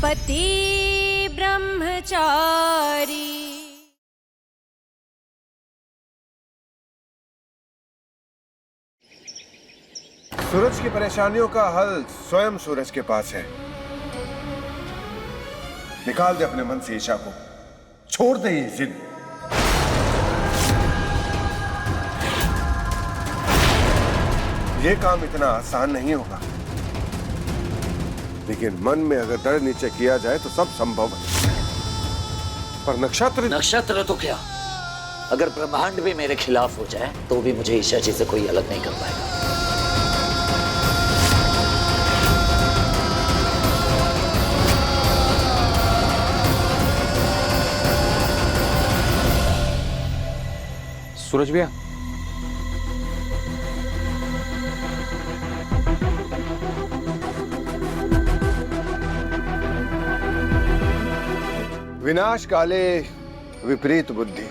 पति ब्रह्मचारी। सूरज की परेशानियों का हल स्वयं सूरज के पास है। निकाल दे अपने मन से ईशा को, छोड़ दे ये जिद। ये काम इतना आसान नहीं होगा, लेकिन मन में अगर डर नीचे किया जाए तो सब संभव है। पर नक्षत्र तो क्या, अगर ब्रह्मांड भी मेरे खिलाफ हो जाए तो भी मुझे ईशा जी से कोई अलग नहीं कर पाएगा। सूरज भैया, विनाश काले विपरीत बुद्धि।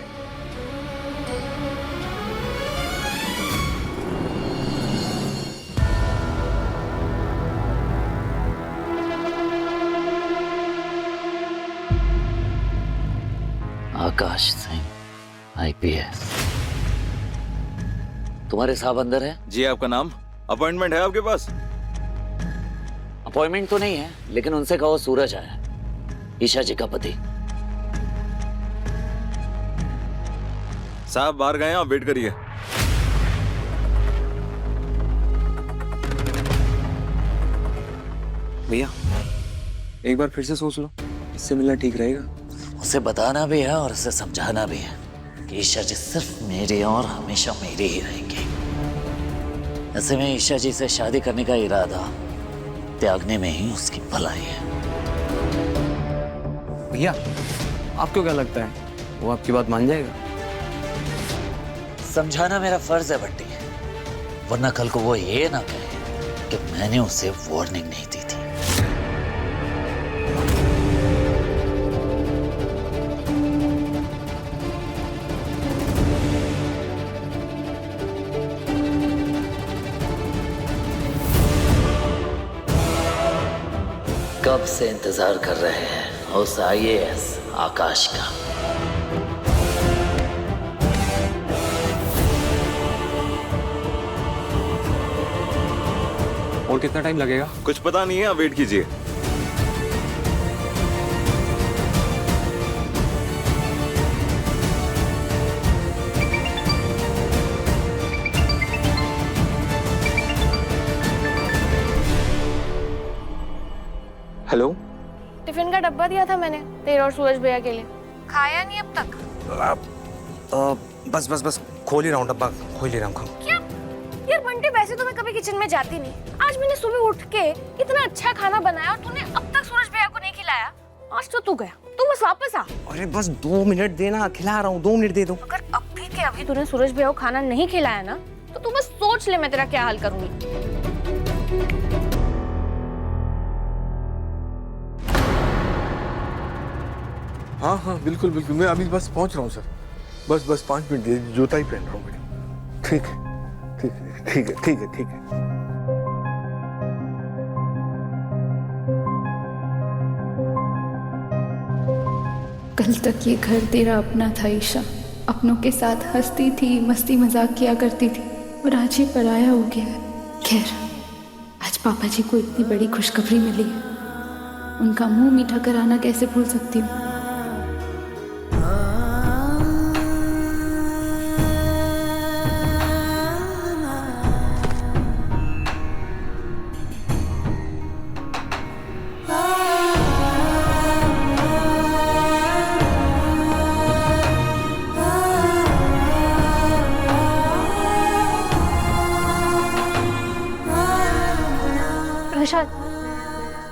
आकाश सिंह, IPS। तुम्हारे साहब अंदर है? जी, आपका नाम? अपॉइंटमेंट है आपके पास? अपॉइंटमेंट तो नहीं है, लेकिन उनसे कहो सूरज आया, ईशा जी का पति। साहब बाहर गए हैं, आप वेट करिए। भैया एक बार फिर से सोच लो, इससे मिलना ठीक रहेगा। उसे बताना भी है और उसे समझाना भी है कि ईशा जी सिर्फ मेरी और हमेशा मेरी ही रहेंगी। ऐसे में ईशा जी से शादी करने का इरादा त्यागने में ही उसकी भलाई है। भैया आपको क्या लगता है, वो आपकी बात मान जाएगा? समझाना मेरा फर्ज है बट्टी, वरना कल को वो ये ना कहे कि मैंने उसे वार्निंग नहीं दी थी। कब से इंतजार कर रहे हैं उस IAS आकाश का। और कितना टाइम लगेगा? कुछ पता नहीं है, आप वेट कीजिए। हेलो, टिफिन का डब्बा दिया था मैंने तेरे और सूरज भैया के लिए, खाया नहीं अब तक। बस खोल ही रहा हूँ डब्बा, खोल ही रहा हूँ। क्या यार बंटी, वैसे तो मैं कभी किचन में जाती नहीं, आज मैंने सुबह उठ के इतना अच्छा खाना बनाया और तूने अब तक सूरज भैया को नहीं खिलाया। आज तो तू गया, तू बस वापस आ। अरे बस 2 मिनट देना, खिला रहा हूँ, 2 मिनट दे दो। अगर अभी के अभी तूने सूरज भैया को खाना नहीं खिलाया ना, तो तू बस सोच ले मैं तेरा क्या हाल करूंगी। हाँ बिल्कुल, मैं अभी बस पहुंच रहा हूँ सर। बस 5 मिनट दे, जूता ही पहन रहा हूँ मैं। ठीक है। कल तक ये घर तेरा अपना था ईशा, अपनों के साथ हंसती थी, मस्ती मजाक किया करती थी, और आज ये पराया हो गया है। खैर, आज पापा जी को इतनी बड़ी खुशखबरी मिली है, उनका मुंह मीठा कराना कैसे भूल सकती हूँ।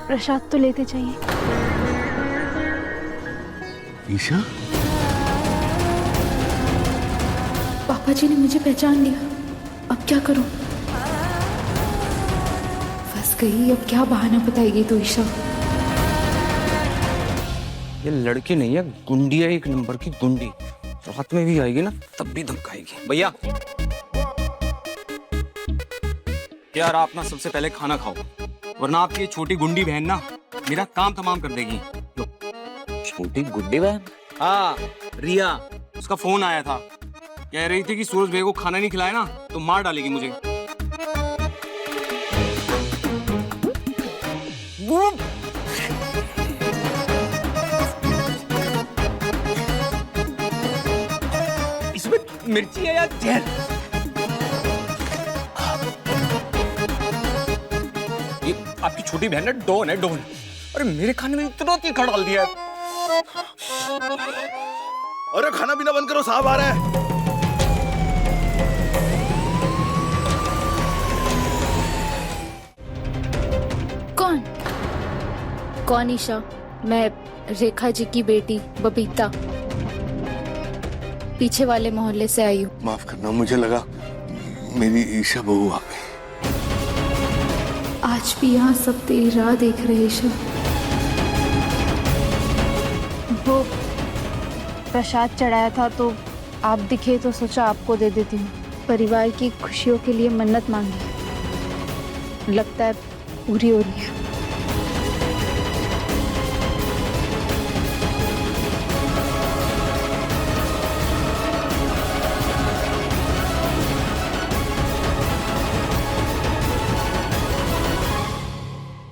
प्रसाद तो लेते चाहिए। ईशा, पापा जी ने मुझे पहचान लिया, अब क्या करूं? फंस गई, अब क्या बहाना बताएगी तो ईशा? ये लड़की नहीं है, गुंडी है, एक नंबर की गुंडी। रात में भी आएगी ना तब भी धमकाएगी। भैया यार, आप ना सबसे पहले खाना खाओ, वरना आपकी छोटी गुंडी बहन ना मेरा काम तमाम कर देगी। लो। छोटी गुड्डी बहन। हाँ, रिया, उसका फोन आया था, कह रही थी कि सूरज भैया को खाना नहीं खिलाया ना तो मार डालेगी मुझे। इसमें मिर्ची है या जहर? ये आपकी छोटी बहन है, डॉन है, डॉन। अरे मेरे खाने में इतना तीखा डाल दिया है। अरे खाना पीना बंद करो, साहब आ रहा है। कौन ईशा? मैं रेखा जी की बेटी बबीता, पीछे वाले मोहल्ले से आई हूँ। माफ करना, मुझे लगा मेरी ईशा बहू आ गई। आज भी यहाँ सब तेरी राह देख रहे ईशा। वो प्रसाद चढ़ाया था तो आप दिखे तो सोचा आपको दे देती हूँ। परिवार की खुशियों के लिए मन्नत मांगी, लगता है पूरी हो रही है।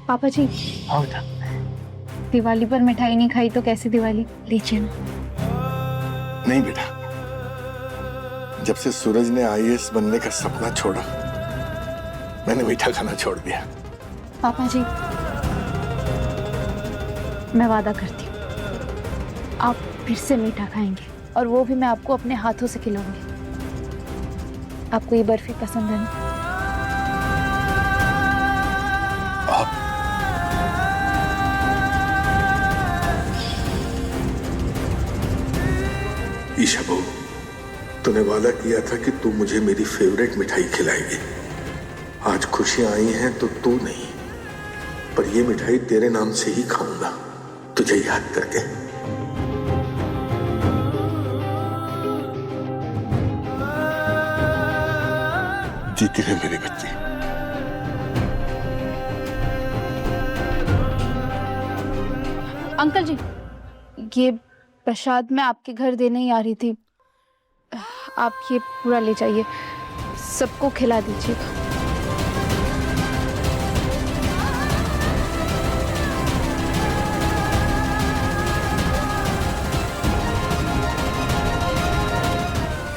पापा जी, दिवाली पर मिठाई नहीं खाई तो कैसी दिवाली? लीजिए ना। नहीं बेटा, जब से सूरज ने आईएएस बनने का सपना छोड़ा, मैंने मीठा खाना छोड़ दिया। पापा जी, मैं वादा करती हूँ आप फिर से मीठा खाएंगे, और वो भी मैं आपको अपने हाथों से खिलाऊंगी। आपको ये बर्फी पसंद है ना? आप ईशा बहू, तूने वादा किया था कि तू मुझे मेरी फेवरेट मिठाई खिलाएगी। आज खुशियां आई हैं तो तू नहीं, पर ये मिठाई तेरे नाम से ही खाऊंगा, तुझे याद करके। जीती है मेरी बच्ची। अंकल जी, ये प्रसाद मैं आपके घर देने ही आ रही थी, आप ये पूरा ले जाइए, सबको खिला दीजिएगा।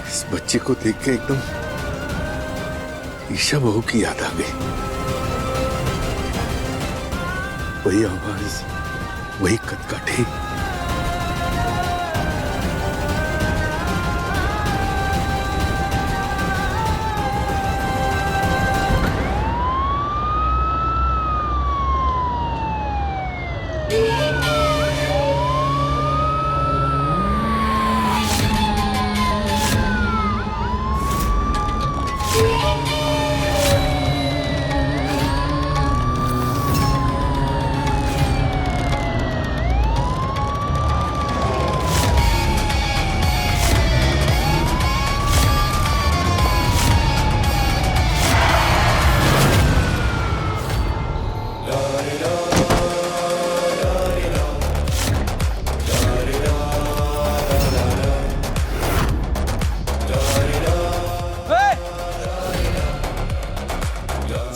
इस बच्चे को देख के एकदम ईशा बहू की याद आ गई। वही आवाज, वही कदकाठी।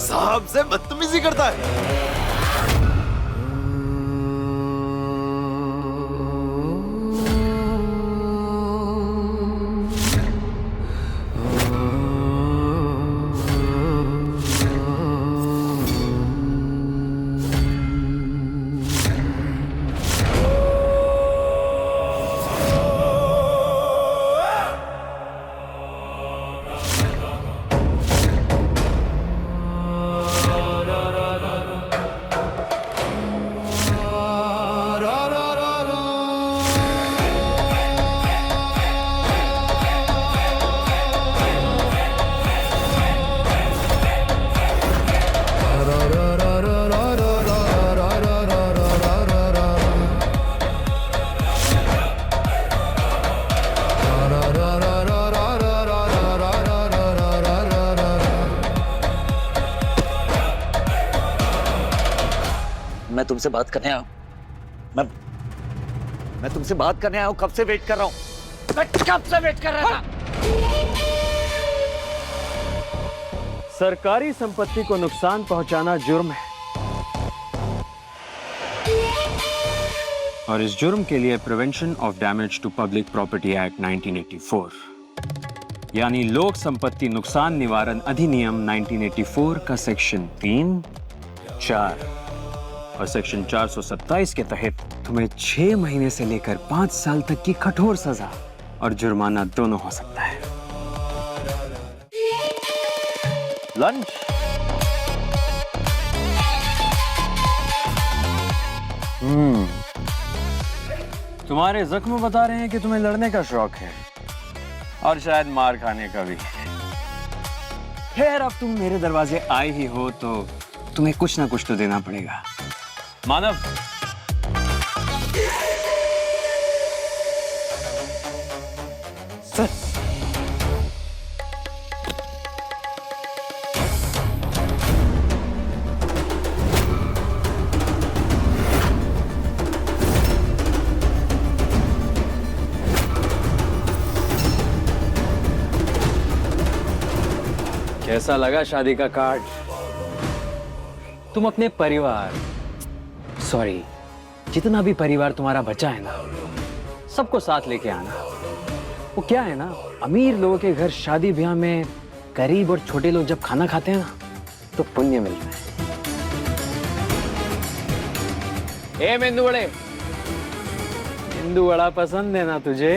साहब से बदतमीजी करता है। तुमसे बात करने आया हूं। मैं तुमसे बात करने आया हूं। कब से वेट कर रहा हूं। मैं कब से वेट कर रहा था। सरकारी संपत्ति को नुकसान पहुंचाना जुर्म है और इस जुर्म के लिए prevention of damage to public property act 1984 यानी लोक संपत्ति नुकसान निवारण अधिनियम 1984 का सेक्शन 3, 4 और सेक्शन 427 के तहत तुम्हें 6 महीने से लेकर 5 साल तक की कठोर सजा और जुर्माना दोनों हो सकता है। लंच। तुम्हारे जख्म बता रहे हैं कि तुम्हें लड़ने का शौक है और शायद मार खाने का भी। खैर, अब तुम मेरे दरवाजे आए ही हो तो तुम्हें कुछ ना कुछ तो देना पड़ेगा। मानव, सर, कैसा लगा शादी का कार्ड? तुम अपने परिवार, सॉरी, जितना भी परिवार तुम्हारा बचा है ना, सबको साथ लेके आना। वो क्या है ना, अमीर लोगों के घर शादी ब्याह में गरीब और छोटे लोग जब खाना खाते हैं ना तो पुण्य मिलता है। ए मेंदू वड़े, मेंदू वड़ा पसंद है ना तुझे?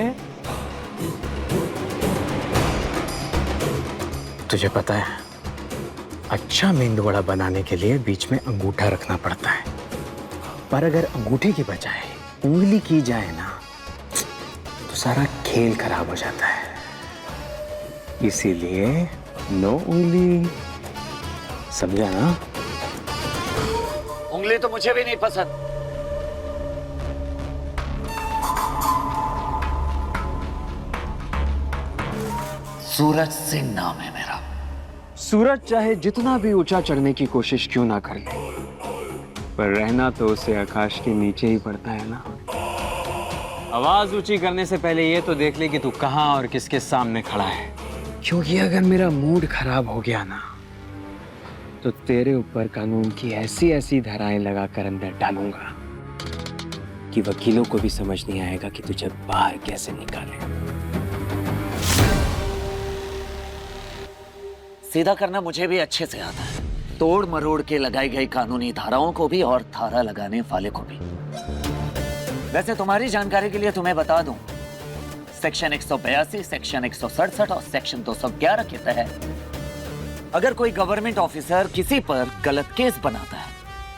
तुझे पता है, अच्छा मेंदू वड़ा बनाने के लिए बीच में अंगूठा रखना पड़ता है, पर अगर अंगूठे की बजाय उंगली की जाए ना तो सारा खेल खराब हो जाता है। इसीलिए नो उंगली, समझा ना? उंगली तो मुझे भी नहीं पसंद। सूरज सिंह नाम है मेरा। सूरज चाहे जितना भी ऊंचा चढ़ने की कोशिश क्यों ना कर ले, पर रहना तो उसे आकाश के नीचे ही पड़ता है ना। आवाज ऊंची करने से पहले ये तो देख ले कि तू कहां और किसके सामने खड़ा है, क्योंकि अगर मेरा मूड खराब हो गया ना तो तेरे ऊपर कानून की ऐसी ऐसी धाराएं लगाकर अंदर डालूंगा कि वकीलों को भी समझ नहीं आएगा कि तुझे बाहर कैसे निकाले। सीधा करना मुझे भी अच्छे से आता है, तोड़ मरोड़ के लगाई गई कानूनी धाराओं को भी और धारा लगाने वाले को भी। वैसे तुम्हारी जानकारी के लिए तुम्हें बता दूं, सेक्शन 182, सेक्शन 167 और सेक्शन 211 के तहत अगर कोई गवर्नमेंट ऑफिसर किसी पर गलत केस बनाता है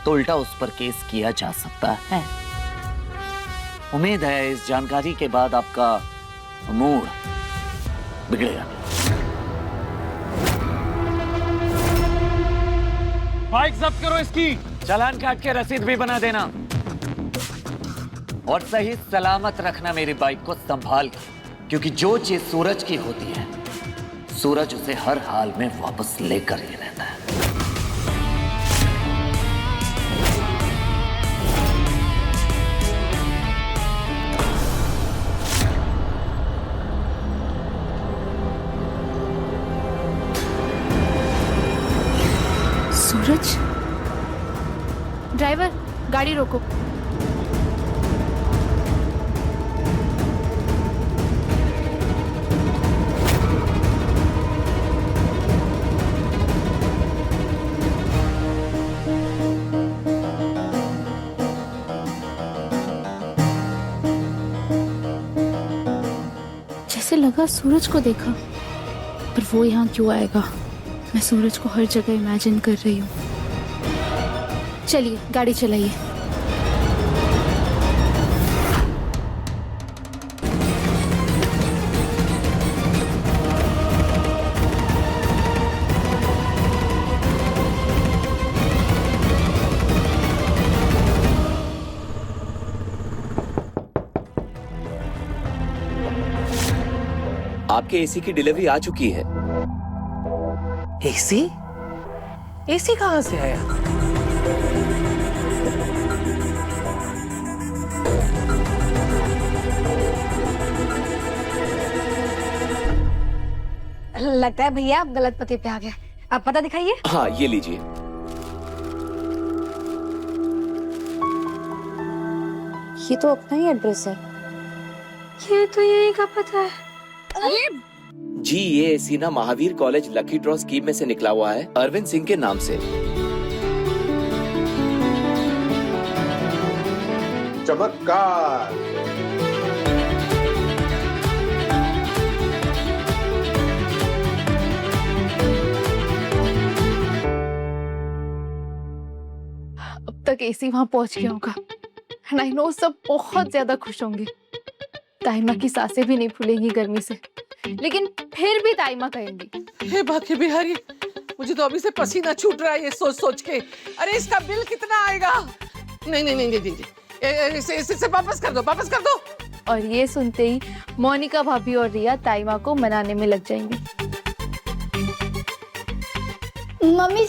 तो उल्टा उस पर केस किया जा सकता है। उम्मीद है इस जानकारी के बाद आपका मूड बिगड़ेगा। बाइक जब्त करो इसकी। चालान काट के रसीद भी बना देना और सही सलामत रखना मेरी बाइक को संभाल के, क्योंकि जो चीज सूरज की होती है सूरज उसे हर हाल में वापस लेकर ही रहता है। सूरज, ड्राइवर गाड़ी रोको। जैसे लगा सूरज को देखा, पर वो यहाँ क्यों आएगा? मैं सूरज को हर जगह इमेजिन कर रही हूँ। चलिए गाड़ी चलाइए। आपके एसी की डिलीवरी आ चुकी है। एसी? एसी कहां से आया? लगता है भैया आप गलत पते पे आ गए। आप पता दिखाइए। हाँ ये लीजिए। ये तो अपना ही एड्रेस है। ये तो यही का पता है। अरे जी ये एसी ना Mahavir college lucky draw scheme में से निकला हुआ है, अरविंद सिंह के नाम से। चमत्कार। अब तक एसी वहां पहुंच गया होगा। आई नो सब बहुत ज्यादा खुश होंगे। ताइमा की सांसें भी नहीं फूलेंगी गर्मी से, लेकिन फिर भी ताइमा कहेंगी। हे बाकी बिहारी, मुझे तो अभी से पसीना छूट रहा है ये सोच सोच के। अरे इसका बिल कितना आएगा? नहीं नहीं नहीं नहीं, नहीं। इसे वापस कर दो, वापस कर दो। और ये सुनते ही मोनिका भाभी और रिया ताइमा को मनाने में लग जाएंगी। मम्मी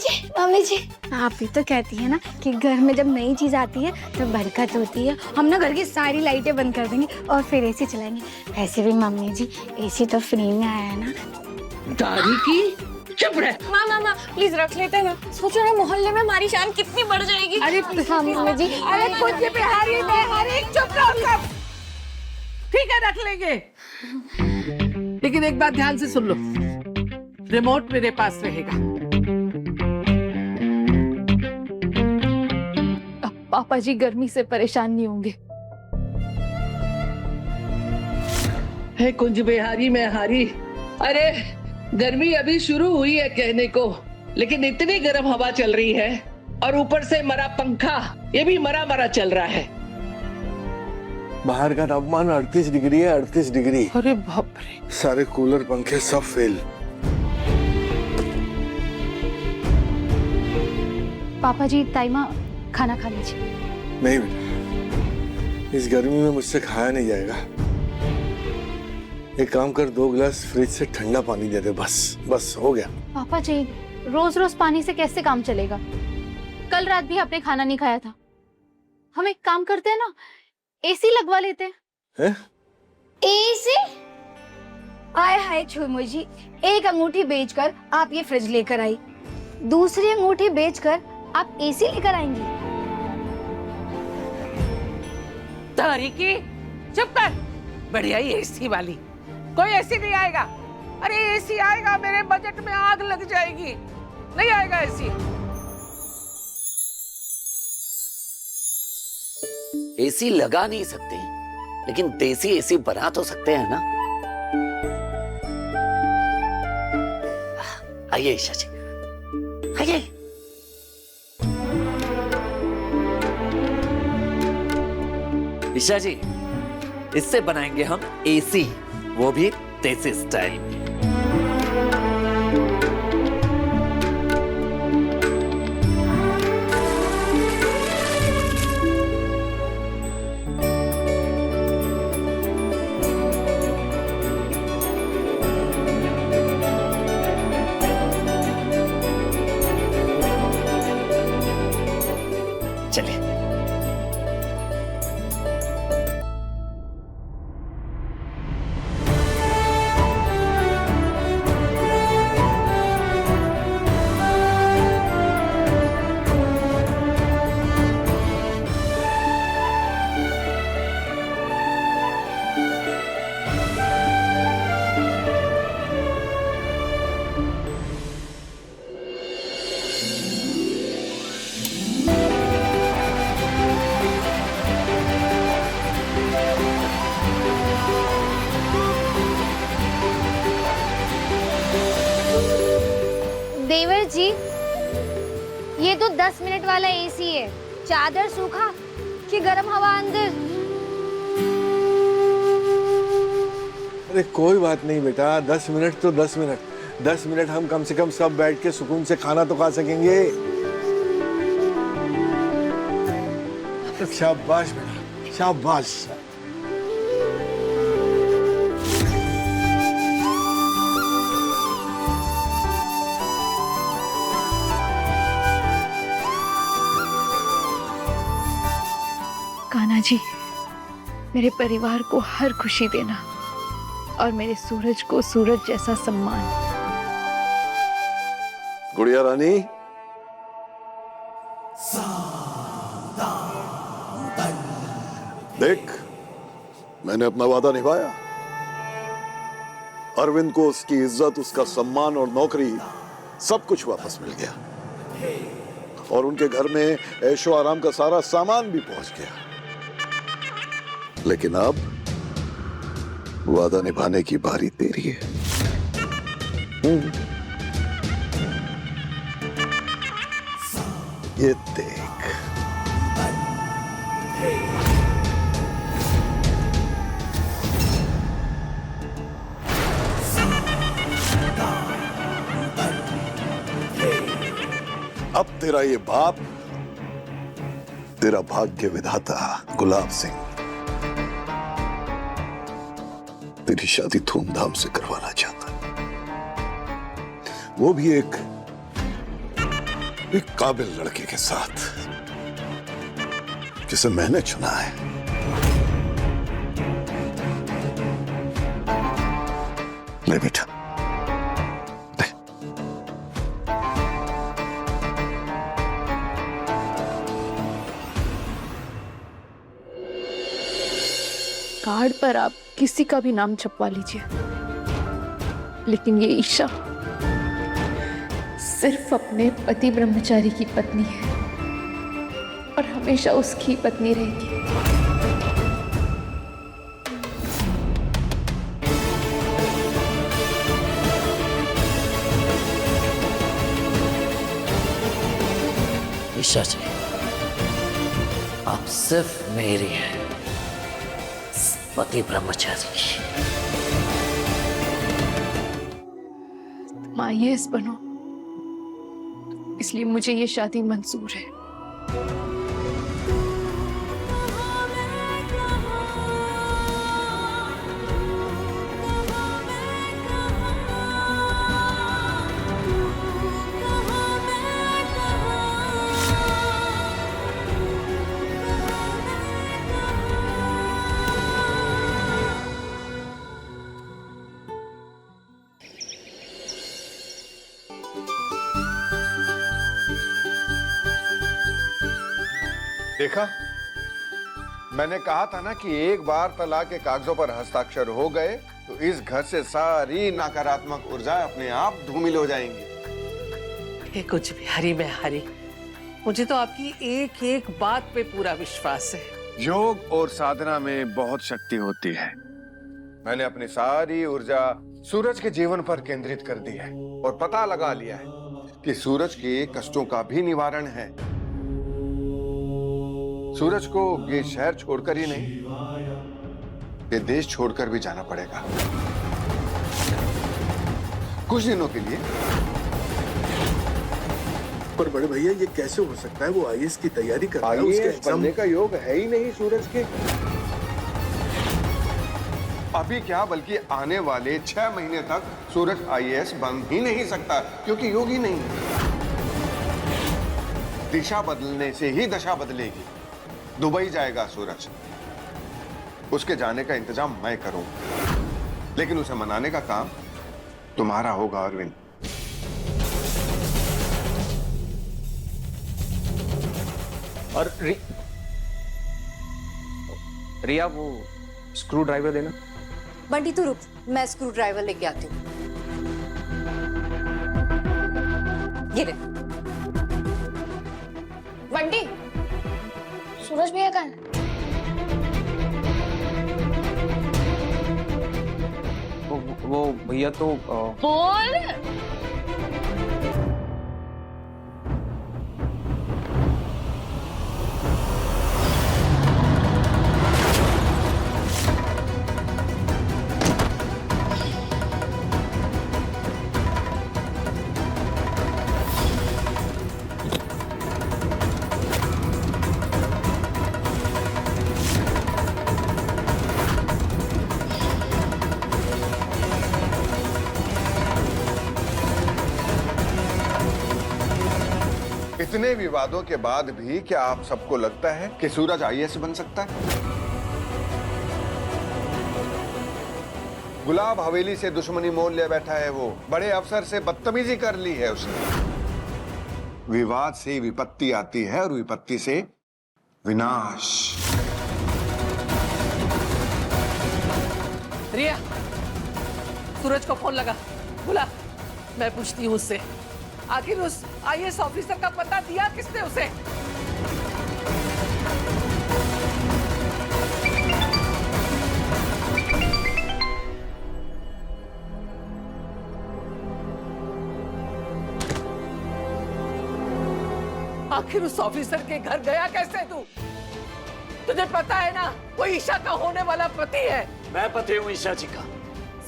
जी आप ही तो कहती है ना कि घर में जब नई चीज आती है तो बरकत होती है। हम ना घर की सारी लाइटें बंद कर देंगे और फिर एसी चलाएंगे। वैसे भी मम्मी जी एसी तो फ्री में आया है ना। दादी की चुप रह। मामा प्लीज रख लेते ना। सोचो ना मोहल्ले में हमारी शान कितनी बढ़ जाएगी। अरे हाँ मम्मी जी। अरे कुछ बिहारी चुप रहो। ठीक है रख लेंगे, लेकिन एक बात ध्यान से सुन लो, रिमोट मेरे पास रहेगा। पापा जी गर्मी से परेशान नहीं होंगे। है कुंज बिहारी में हारी। अरे गर्मी अभी शुरू हुई है कहने को, लेकिन इतनी गर्म हवा चल रही है और ऊपर से मरा पंखा, ये भी मरा मरा चल रहा है। बाहर का तापमान 38 डिग्री है, 38 डिग्री। अरे बाप रे। सारे कूलर पंखे सब फेल। पापा जी ताइमा खाना खा लीजिए। नहीं बेटा, इस गर्मी में मुझसे खाया नहीं जाएगा। एक काम कर, 2 गिलास फ्रिज से ठंडा पानी दे दे, बस हो गया। पापा जी रोज रोज पानी से कैसे काम चलेगा? कल रात भी आपने खाना नहीं खाया था। हम एक काम करते हैं ना, एसी लगवा लेते हैं। एसी? आय हाय छुमो जी, एक अंगूठी बेचकर आप ये फ्रिज लेकर आई, दूसरी अंगूठी बेचकर आप एसी लेकर आएंगी। तारीकी चुप कर। बढ़िया ही एसी वाली। कोई एसी नहीं आएगा। अरे एसी आएगा मेरे बजट में आग लग जाएगी। नहीं आएगा एसी। एसी लगा नहीं सकते, लेकिन देसी एसी बना तो सकते हैं ना। आइए ईशा जी, आइए। ईशा जी, इससे बनाएंगे हम एसी, वो भी देसी स्टाइल में। चलिए। देवर जी, ये तो 10 मिनट वाला एसी है। चादर सूखा कि गर्म हवा अंदर। अरे कोई बात नहीं बेटा, 10 मिनट तो 10 मिनट। 10 मिनट हम कम से कम सब बैठ के सुकून से खाना तो खा सकेंगे। शाबाश बेटा, शाबाश। कान्हा जी, मेरे परिवार को हर खुशी देना और मेरे सूरज को सूरज जैसा सम्मान। गुड़िया रानी, देख, मैंने अपना वादा निभाया। अरविंद को उसकी इज्जत, उसका सम्मान और नौकरी सब कुछ वापस मिल गया, और उनके घर में ऐशो आराम का सारा सामान भी पहुंच गया। लेकिन अब वादा निभाने की बारी तेरी है। ये देख, अब तेरा ये बाप, तेरा भाग्य विधाता गुलाब सिंह तेरी शादी धूमधाम से करवाना चाहता है, वो भी एक काबिल लड़के के साथ जिसे मैंने चुना है। ले बेटा, ले। कार्ड पर आप किसी का भी नाम छपवा लीजिए, लेकिन ये ईशा सिर्फ अपने पति ब्रह्मचारी की पत्नी है और हमेशा उसकी पत्नी रहेगी। ईशा जी, आप सिर्फ मेरी हैं, पति ब्रह्मचारी। तुम IAS बनो, इसलिए मुझे ये शादी मंजूर है। देखा, मैंने कहा था ना कि एक बार तलाक के कागजों पर हस्ताक्षर हो गए तो इस घर से सारी नकारात्मक ऊर्जा अपने आप धूमिल हो जाएंगी। ये कुछ बिहारी बिहारी, मुझे तो आपकी एक एक बात पे पूरा विश्वास है। योग और साधना में बहुत शक्ति होती है। मैंने अपनी सारी ऊर्जा सूरज के जीवन पर केंद्रित कर दी है और पता लगा लिया है कि सूरज के कष्टों का भी निवारण है। सूरज को ये शहर छोड़कर ही नहीं, ये देश छोड़कर भी जाना पड़ेगा कुछ दिनों के लिए। पर बड़े भैया, ये कैसे हो सकता है? वो IAS की तैयारी कर रहा है, उसके IAS बनने का योग है ही नहीं सूरज के। अभी क्या, बल्कि आने वाले 6 महीने तक सूरज IAS बन ही नहीं सकता, क्योंकि योग ही नहीं है। दिशा बदलने से ही दशा बदलेगी। दुबई जाएगा सूरज, उसके जाने का इंतजाम मैं करूंगा, लेकिन उसे मनाने का काम तुम्हारा होगा अरविंद। और रिया, वो स्क्रू ड्राइवर देना। बंटी तू रुक, मैं स्क्रू ड्राइवर लेके आती हूँ। ये ले। बंटी, सूरज भैया कहाँ है? वो भैया तो बोल। इतने विवादों के बाद भी क्या आप सबको लगता है कि सूरज IAS बन सकता है? गुलाब हवेली से दुश्मनी मोल ले बैठा है, वो बड़े अफसर से बदतमीजी कर ली है उसने। विवाद से विपत्ति आती है और विपत्ति से विनाश। रिया, सूरज को फोन लगा, बुला। मैं पूछती हूँ उससे, आखिर उस आईएएस ऑफिसर का पता दिया किसने उसे? आखिर उस ऑफिसर के घर गया कैसे तू? तुझे पता है ना, वो ईशा का होने वाला पति है। मैं पति हूँ ईशा जी का,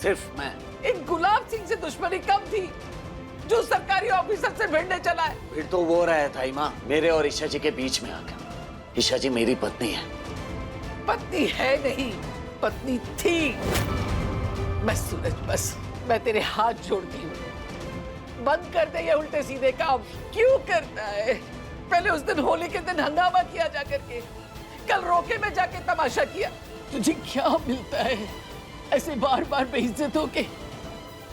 सिर्फ मैं। इन गुलाब सिंह से दुश्मनी कब थी जो सरकारी ऑफिसर से भिड़ने चला है? फिर तो वो रहा था माँ, मेरे और ईशा जी के बीच में आकर। ईशा जी मेरी पत्नी है। पत्नी है नहीं, पत्नी थी। मैं सूरज, बस मैं तेरे हाथ जोड़ती हूँ, बंद कर दे ये उल्टे सीधे काम। क्यों करता है? पहले उस दिन होली के दिन हंगामा किया जाकर के, कल रोके में जाके तमाशा किया। तुझे क्या मिलता है ऐसे बार बार बेइज्जत होके?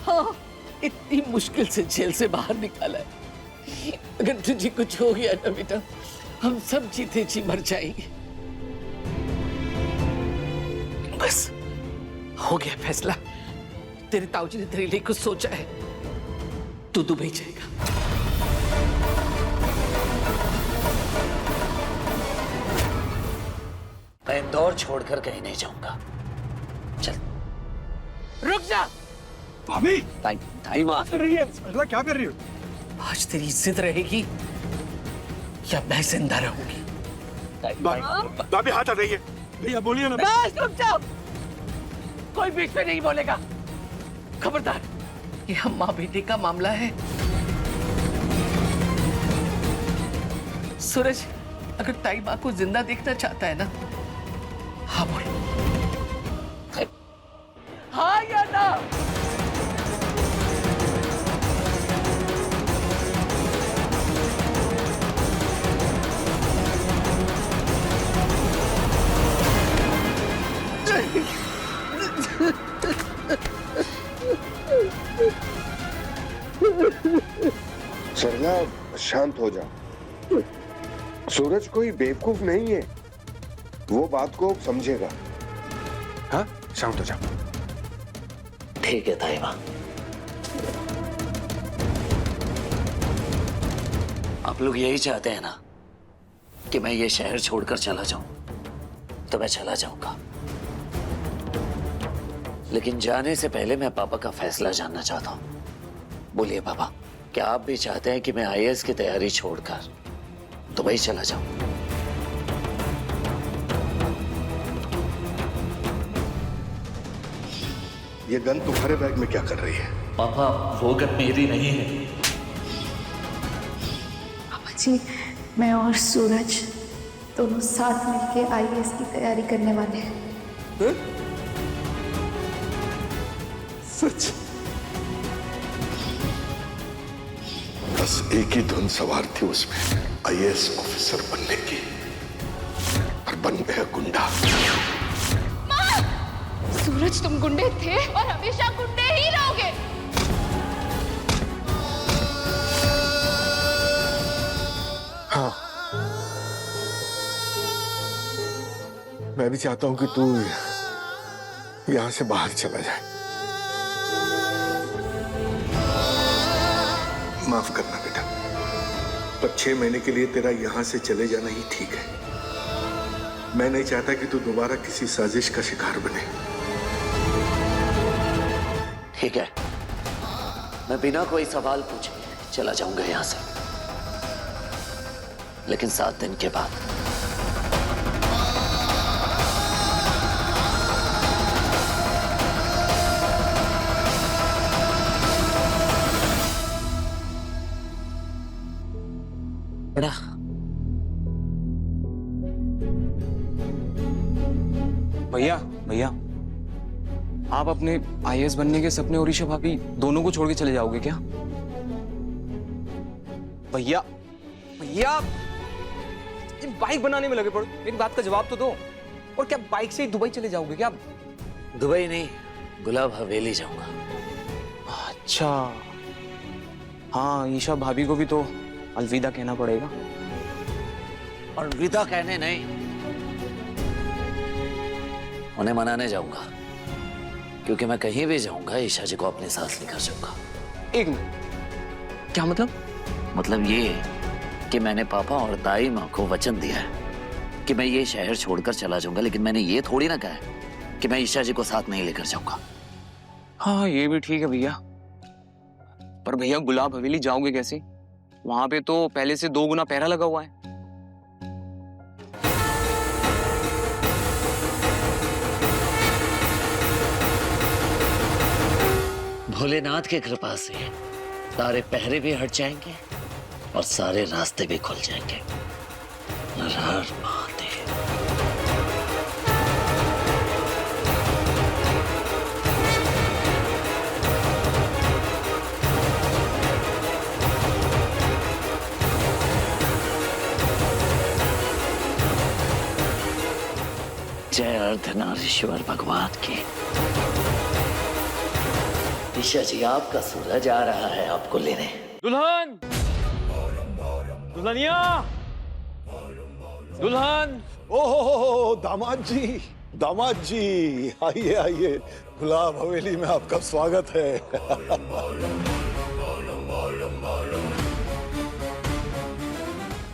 हाँ, इतनी मुश्किल से जेल से बाहर निकाला है। अगर तुझे कुछ हो गया ना बेटा, हम सब जीते जी मर जाएंगे। बस हो गया फैसला। तेरे ताऊजी ने तेरे लिए कुछ सोचा है, तू दुबई जाएगा। मैं इंदौर छोड़कर कहीं नहीं जाऊंगा। चल। रुक जा। भाभी, ताई माँ। क्या कर रही हो? आज तेरी इज्जत रहेगी या मैं जिंदा रहूंगी? भाभी हाथ आ जाइए। भैया बोलिए ना। बस रुक जाओ, कोई बीच में नहीं बोलेगा। खबरदार, ये हम माँ बेटे का मामला है। सूरज, अगर ताई माँ को जिंदा देखना चाहता है ना, हाँ बोल। हाँ या ना? सरला, शांत हो जा। सूरज कोई बेवकूफ नहीं है, वो बात को समझेगा। हाँ, शांत हो जा। ठीक है ताई माँ। आप लोग यही चाहते हैं ना कि मैं ये शहर छोड़कर चला जाऊं, तो मैं चला जाऊंगा। लेकिन जाने से पहले मैं पापा का फैसला जानना चाहता हूं। बोलिए पापा, क्या आप भी चाहते हैं कि मैं आईएएस की तैयारी छोड़कर दुबई चला जाऊं? ये गन तुम्हारे बैग में क्या कर रही है? पापा, वो गन मेरी नहीं है। पापा जी, मैं और सूरज दोनों साथ मिलके आईएएस की तैयारी करने वाले हैं। सच? बस एक ही धुन सवार थी उसमें, आईएएस ऑफिसर बनने की, और बन गया गुंडा। सूरज, तुम गुंडे थे और हमेशा गुंडे ही रहोगे। हाँ, मैं भी चाहता हूं कि तू यहां से बाहर चला जाए। माफ करना बेटा, पर 6 महीने के लिए तेरा यहां से चले जाना ही ठीक है। मैं नहीं चाहता कि तू दोबारा किसी साजिश का शिकार बने। ठीक है, मैं बिना कोई सवाल पूछे चला जाऊंगा यहां से, लेकिन 7 दिन के बाद। बड़ा भैया, भैया, आप अपने आईएएस बनने के सपने और ईशा भाभी दोनों को छोड़ के चले जाओगे क्या? भैया, भैया, ये बाइक बनाने में लगे पड़ो, मेरी बात का जवाब तो दो। और क्या बाइक से ही दुबई चले जाओगे क्या? दुबई नहीं, गुलाब हवेली जाऊंगा। अच्छा, हाँ, ईशा भाभी को भी तो अलविदा कहना पड़ेगा। और विदा कहने नहीं, उन्हें मनाने जाऊंगा, क्योंकि मैं कहीं भी जाऊंगा ईशा जी को अपने साथ लेकर जाऊंगा। एक मिनट, क्या मतलब? मतलब ये कि मैंने पापा और दाई माँ को वचन दिया है कि मैं ये शहर छोड़कर चला जाऊंगा, लेकिन मैंने ये थोड़ी ना कहा है कि मैं ईशा जी को साथ नहीं लेकर जाऊंगा। हाँ ये भी ठीक है भैया, पर भैया गुलाब हवेली जाओगे कैसे? वहां पे तो पहले से 2 गुना पहरा लगा हुआ है। भोलेनाथ की कृपा से सारे पहरे भी हट जाएंगे और सारे रास्ते भी खुल जाएंगे। हर हर महादेव। जय अर्धनारीश्वर भगवान की। ईशा जी, आपका सूरज आ रहा है आपको लेने। दुल्हन, दुल्हनिया, दुल्हन। ओहो दामाद जी आइए आइए, गुलाब हवेली में आपका स्वागत है।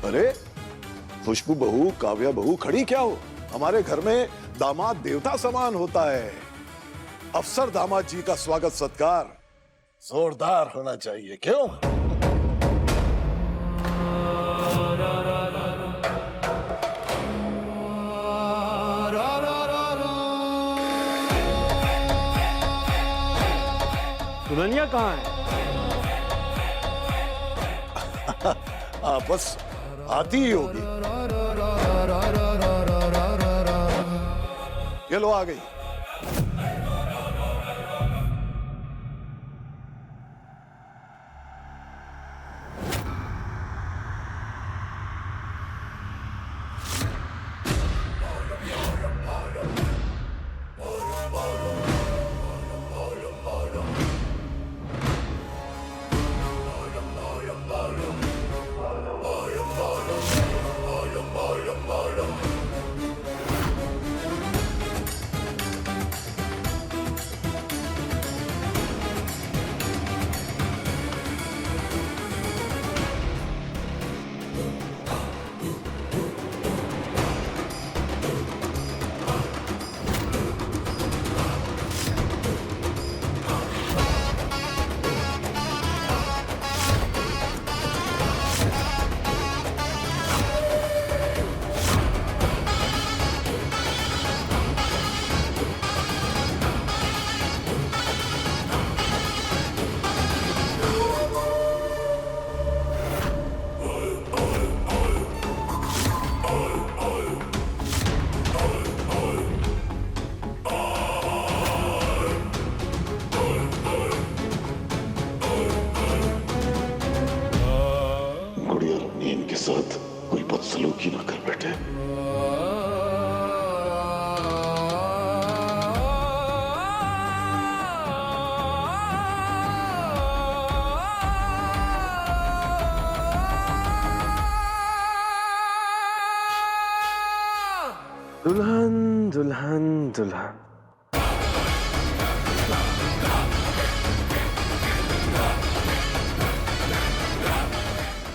अरे खुशबू बहू, काव्या बहू, खड़ी क्या हो? हमारे घर में दामाद देवता समान होता है। अफसर दामाद जी का स्वागत सत्कार जोरदार होना चाहिए, क्यों? दुल्हनिया कहाँ है? बस आती ही होगी। ये लो आ गई। साथ कोई बदसलूकी ना कर बैठे। दुल्हन दुल्हन दुल्हन,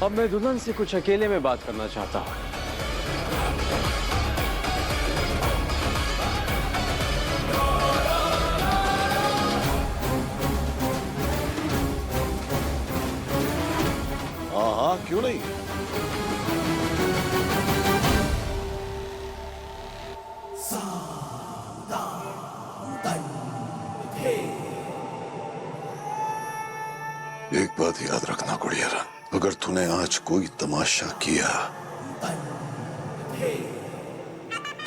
अब मैं दुल्हन से कुछ अकेले में बात करना चाहता हूं। हाँ, क्यों नहीं। एक बात याद रखना गुड़ियारा, अगर तूने आज कोई तमाशा किया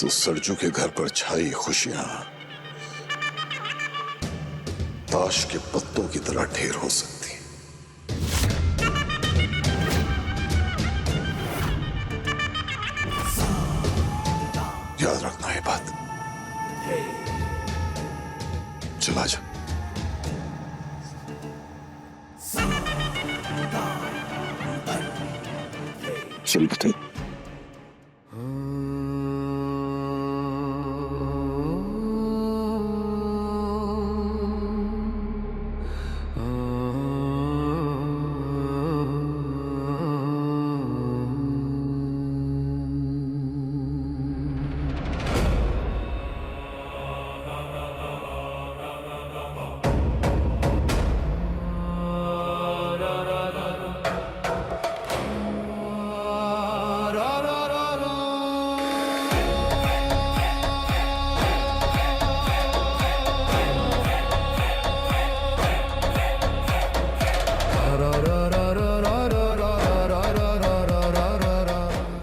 तो सरजू के घर पर छाई खुशियां ताश के पत्तों की तरह ढेर हो सकती। याद रखना ये बात। चला जा। चल बताइए।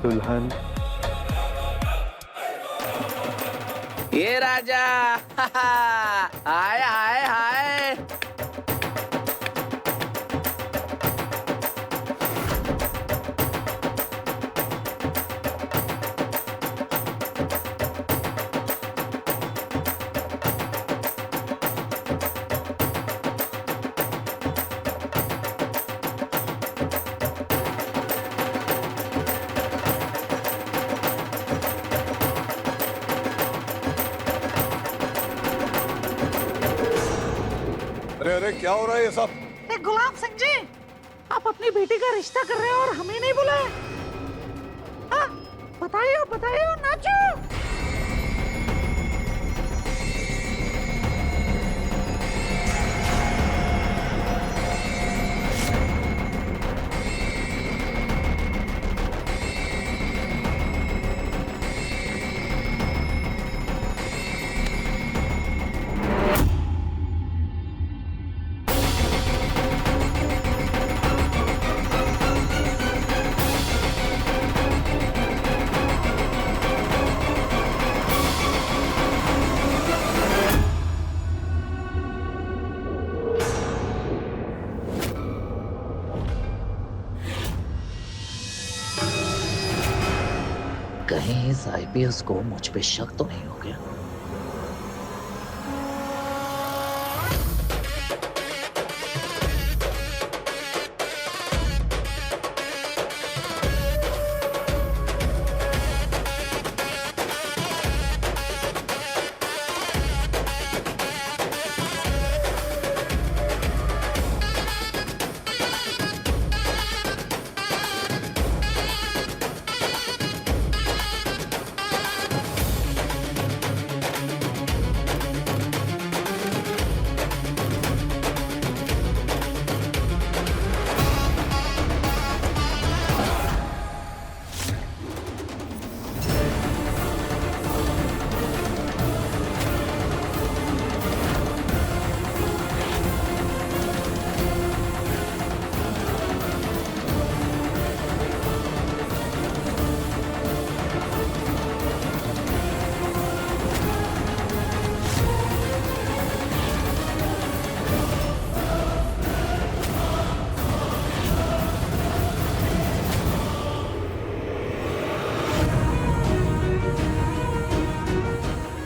दुल्हन, ये राजा हाय हाय हाय। अरे अरे क्या हो रहा है ये सब? गुलाब सिंह जी, आप अपनी बेटी का रिश्ता कर रहे हो और हमें नहीं बुलाया? हाँ, बताइए नाचो। कहीं इस आईपीएस को मुझ पे शक तो नहीं हो गया?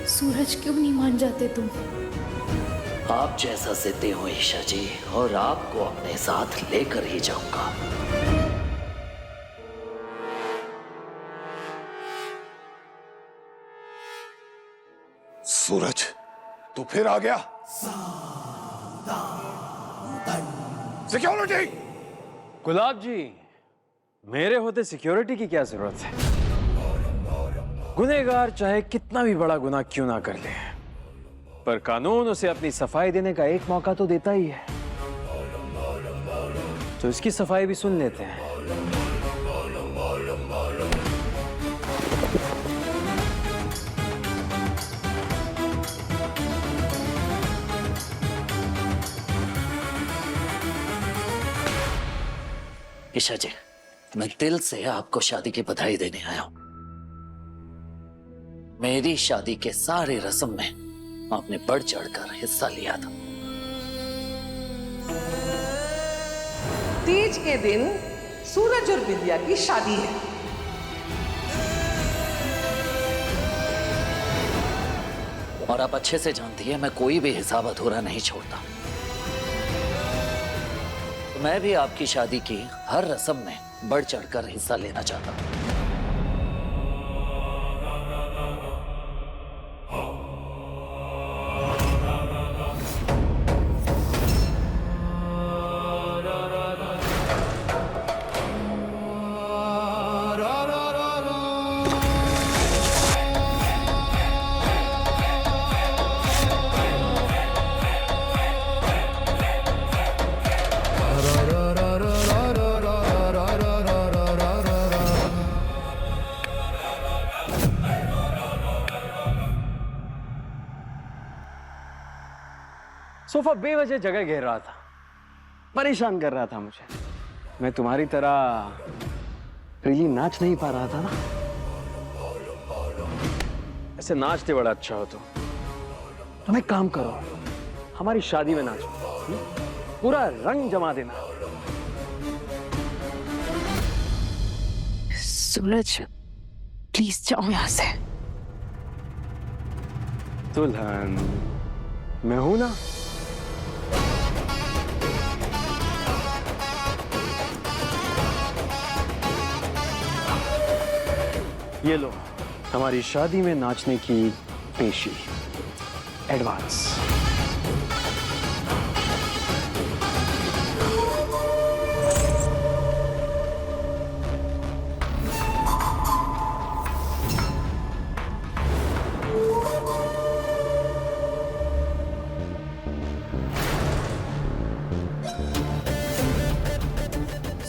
सूरज क्यों नहीं मान जाते तुम? आप जैसा जिद्दी हो ईशा जी, और आपको अपने साथ लेकर ही जाऊंगा। सूरज, तू फिर आ गया? सिक्योरिटी! गुलाब जी, मेरे होते सिक्योरिटी की क्या जरूरत है? गुनहगार चाहे कितना भी बड़ा गुनाह क्यों ना कर ले, पर कानून उसे अपनी सफाई देने का एक मौका तो देता ही है। तो इसकी सफाई भी सुन लेते हैं। ईशा जी, मैं दिल से आपको शादी की बधाई देने आया हूं। मेरी शादी के सारे रस्म में आपने बढ़ चढ़कर हिस्सा लिया था। तीज के दिन सूरज और विद्या की शादी है। और आप अच्छे से जानती है मैं कोई भी हिसाब अधूरा नहीं छोड़ता। तो मैं भी आपकी शादी की हर रस्म में बढ़ चढ़कर हिस्सा लेना चाहता हूं। सोफा बेवजह जगह घेर रहा था, परेशान कर रहा था मुझे। मैं तुम्हारी तरह फ्रीली नाच नहीं पा रहा था ना। ऐसे नाचते बड़ा अच्छा हो तुम एक काम करो, हमारी शादी में नाचो, पूरा रंग जमा देना। सूरज प्लीज जाओ यहां से। दुल्हन मैं हूं ना। ये लो हमारी शादी में नाचने की पेशी, एडवांस।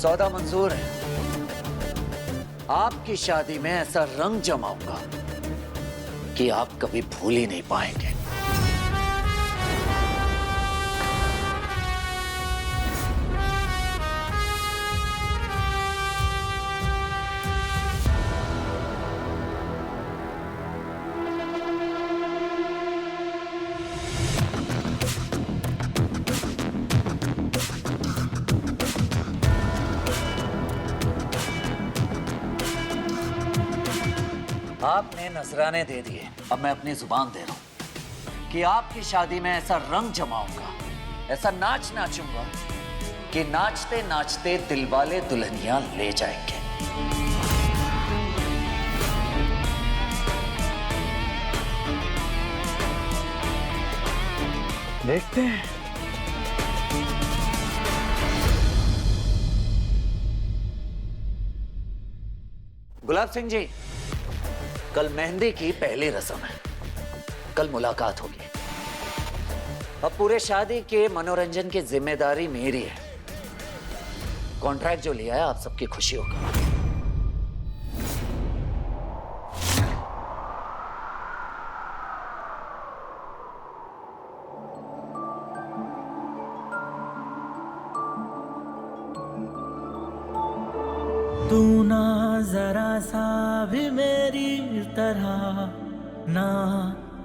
सौदा मंजूर है। आपकी शादी में ऐसा रंग जमाऊंगा कि आप कभी भूल ही नहीं पाएंगे। आपने नजराने दे दिए, अब मैं अपनी जुबान दे रहा हूं कि आपकी शादी में ऐसा रंग जमाऊंगा, ऐसा नाच नाचूंगा कि नाचते नाचते दिलवाले दुल्हनिया ले जाएंगे। देखते हैं। गुलाब सिंह जी, कल मेहंदी की पहली रस्म है, कल मुलाकात होगी। अब पूरे शादी के मनोरंजन की जिम्मेदारी मेरी है। कॉन्ट्रैक्ट जो लिया है आप सबकी खुशी होगा। तू ना जरा सा भी मेरी तरह, ना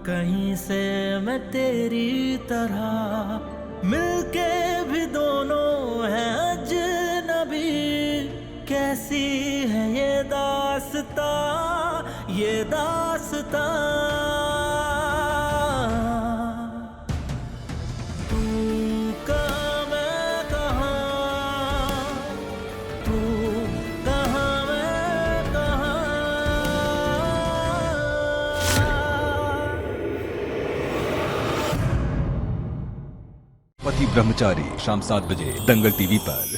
कहीं से मैं तेरी तरह, मिलके भी दोनों हैं अजनबी। कैसी है ये दास्ता, ये दास्ता। पति ब्रह्मचारी शाम 7 बजे दंगल टीवी पर।